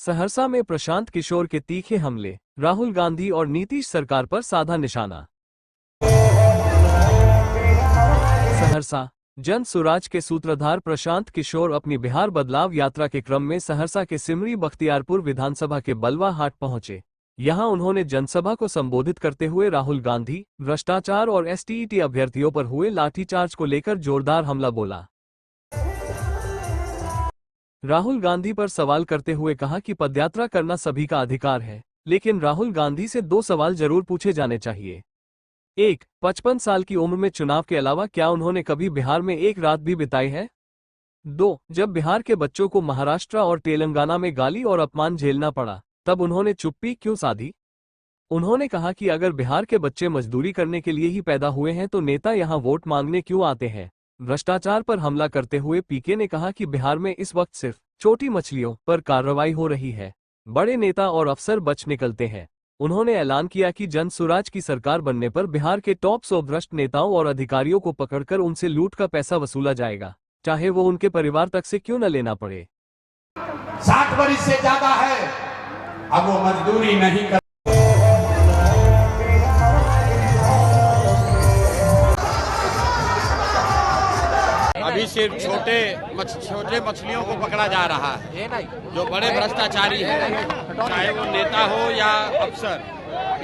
सहरसा में प्रशांत किशोर के तीखे हमले, राहुल गांधी और नीतीश सरकार पर साधा निशाना। सहरसा जन सुराज के सूत्रधार प्रशांत किशोर अपनी बिहार बदलाव यात्रा के क्रम में सहरसा के सिमरी बख्तियारपुर विधानसभा के बलवा हाट पहुंचे। यहां उन्होंने जनसभा को संबोधित करते हुए राहुल गांधी, भ्रष्टाचार और एसटीईटी अभ्यर्थियों पर हुए लाठीचार्ज को लेकर जोरदार हमला बोला। राहुल गांधी पर सवाल करते हुए कहा कि पदयात्रा करना सभी का अधिकार है, लेकिन राहुल गांधी से 2 सवाल जरूर पूछे जाने चाहिए। 1. 55 साल की उम्र में चुनाव के अलावा क्या उन्होंने कभी बिहार में एक रात भी बिताई है? 2. जब बिहार के बच्चों को महाराष्ट्र और तेलंगाना में गाली और अपमान झेलना पड़ा, तब उन्होंने चुप्पी क्यों साधी? उन्होंने कहा कि अगर बिहार के बच्चे मजदूरी करने के लिए ही पैदा हुए हैं तो नेता यहां वोट मांगने क्यों आते हैं? भ्रष्टाचार पर हमला करते हुए पीके ने कहा कि बिहार में इस वक्त सिर्फ छोटी मछलियों पर कार्रवाई हो रही है, बड़े नेता और अफसर बच निकलते हैं। उन्होंने ऐलान किया कि जन सुराज की सरकार बनने पर बिहार के टॉप 100 भ्रष्ट नेताओं और अधिकारियों को पकड़कर उनसे लूट का पैसा वसूला जाएगा, चाहे वो उनके परिवार तक से क्यों न लेना पड़े। 60 वर्ष से ज्यादा है, अब वो मजदूरी नहीं कर। अभी सिर्फ छोटे मछलियों को पकड़ा जा रहा है, जो बड़े भ्रष्टाचारी हैं, चाहे वो नेता हो या अफसर,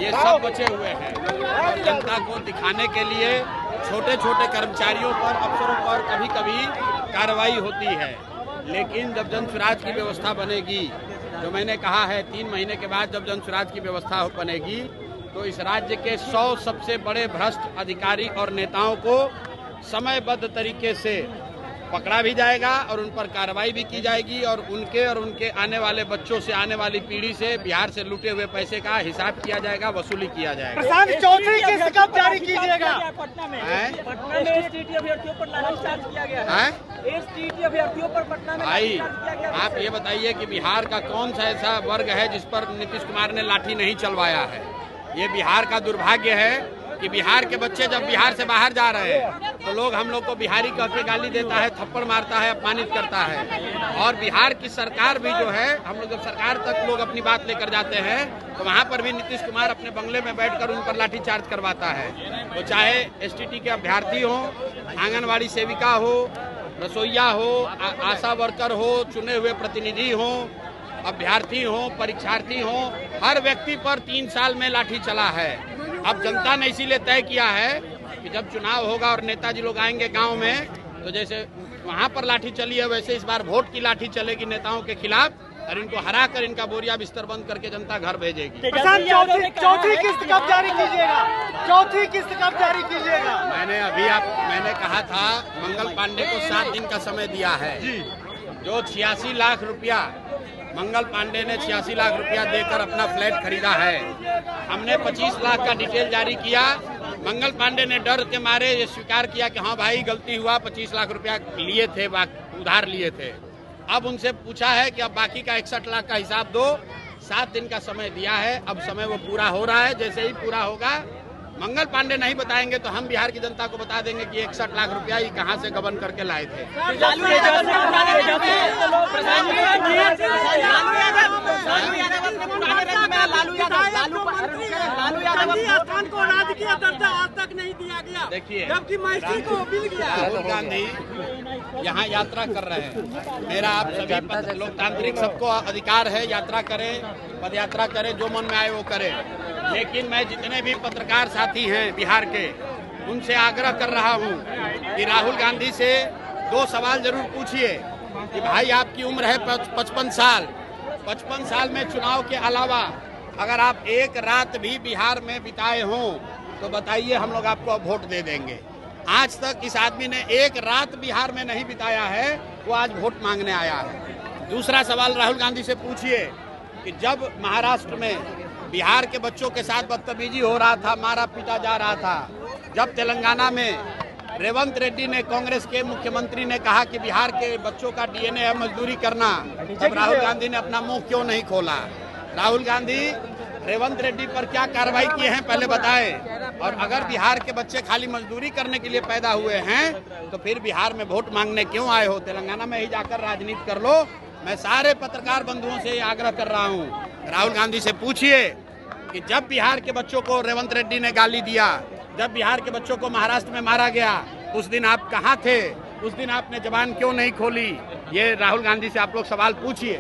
ये सब बचे हुए हैं। और जनता को दिखाने के लिए छोटे छोटे कर्मचारियों पर, अफसरों पर कभी कभी कार्रवाई होती है, लेकिन जब जन सुराज की व्यवस्था बनेगी, जो मैंने कहा है 3 महीने के बाद जब जन सुराज की व्यवस्था बनेगी, तो इस राज्य के 100 सबसे बड़े भ्रष्ट अधिकारी और नेताओं को समयबद्ध तरीके से पकड़ा भी जाएगा और उन पर कार्रवाई भी की जाएगी और उनके आने वाले बच्चों से, आने वाली पीढ़ी से बिहार से लूटे हुए पैसे का हिसाब किया जाएगा, वसूली किया जाएगा। प्रशांत चौधरी किस्त कब जारी कीजिएगा? पटना में एसटीईटी अभ्यर्थियों पर लाठीचार्ज किया गया है। एसटीईटी अभ्यर्थियों पर पटना में भाई आप ये बताइए कि बिहार का कौन सा ऐसा वर्ग है जिस पर नीतीश कुमार ने लाठी नहीं चलवाया है? ये बिहार का दुर्भाग्य है कि बिहार के बच्चे जब बिहार से बाहर जा रहे हैं तो लोग हम लोग को बिहारी कह के गाली देता है, थप्पड़ मारता है, अपमानित करता है। और बिहार की सरकार भी जो है, हम लोग जब सरकार तक लोग अपनी बात लेकर जाते हैं तो वहाँ पर भी नीतीश कुमार अपने बंगले में बैठकर उन पर लाठीचार्ज करवाता है। तो चाहे एसटीटी के अभ्यर्थी हो, आंगनबाड़ी सेविका हो, रसोईया हो, आशा वर्कर हो, चुने हुए प्रतिनिधि हो, अभ्यर्थी हो, परीक्षार्थी हो, हर व्यक्ति पर 3 साल में लाठी चला है। अब जनता ने इसीलिए तय किया है कि जब चुनाव होगा और नेताजी लोग आएंगे गांव में, तो जैसे वहां पर लाठी चली है वैसे इस बार वोट की लाठी चलेगी नेताओं के खिलाफ और इनको हरा कर इनका बोरिया बिस्तर बंद करके जनता घर भेजेगी। चौथी किस्त कब जारी कीजिएगा? चौथी किस्त कब जारी कीजिएगा? मैंने कहा था मंगल पांडे को 7 दिन का समय दिया है। जो 86 लाख रुपया मंगल पांडे ने 86 लाख रुपया देकर अपना फ्लैट खरीदा है, हमने 25 लाख का डिटेल जारी किया। मंगल पांडे ने डर के मारे ये स्वीकार किया कि हाँ भाई गलती हुआ, 25 लाख रुपया लिए थे, उधार लिए थे। अब उनसे पूछा है कि अब बाकी का 61 लाख का हिसाब दो। 7 दिन का समय दिया है, अब समय वो पूरा हो रहा है। जैसे ही पूरा होगा, मंगल पांडे नहीं बताएंगे तो हम बिहार की जनता को बता देंगे कि 61 लाख रुपया ये कहां से गबन करके लाए थे। को राजकीय दर्जा आज तक नहीं दिया गया, देखिए जबकि मैसी को मिल गया। राहुल गांधी यहाँ यात्रा कर रहे हैं। मेरा आप सभी लोकतांत्रिक सबको अधिकार है, यात्रा करें, पदयात्रा करें, जो मन में आए वो करें, लेकिन मैं जितने भी पत्रकार साथी हैं बिहार के, उनसे आग्रह कर रहा हूं कि राहुल गांधी से 2 सवाल जरूर पूछिए कि भाई आपकी उम्र है 55 साल, 55 साल में चुनाव के अलावा अगर आप एक रात भी बिहार में बिताए हों तो बताइए, हम लोग आपको अब वोट दे देंगे। आज तक इस आदमी ने एक रात बिहार में नहीं बिताया है, वो आज वोट मांगने आया है। दूसरा सवाल राहुल गांधी से पूछिए कि जब महाराष्ट्र में बिहार के बच्चों के साथ बदतमीजी हो रहा था, मारा पीटा जा रहा था, जब तेलंगाना में रेवंत रेड्डी ने, कांग्रेस के मुख्यमंत्री ने कहा कि बिहार के बच्चों का डीएनए है मजदूरी करना, तब राहुल गांधी ने अपना मुंह क्यों नहीं खोला? राहुल गांधी रेवंत रेड्डी पर क्या कार्रवाई किए हैं पहले बताएं। और अगर बिहार के बच्चे खाली मजदूरी करने के लिए पैदा हुए हैं तो फिर बिहार में वोट मांगने क्यों आए हो? तेलंगाना में ही जाकर राजनीति कर लो, मैं सारे पत्रकार बंधुओं से आग्रह कर रहा हूँ, राहुल गांधी से पूछिए कि जब बिहार के बच्चों को रेवंत रेड्डी ने गाली दिया, जब बिहार के बच्चों को महाराष्ट्र में मारा गया, उस दिन आप कहाँ थे? उस दिन आपने जबान क्यों नहीं खोली? ये राहुल गांधी से आप लोग सवाल पूछिए।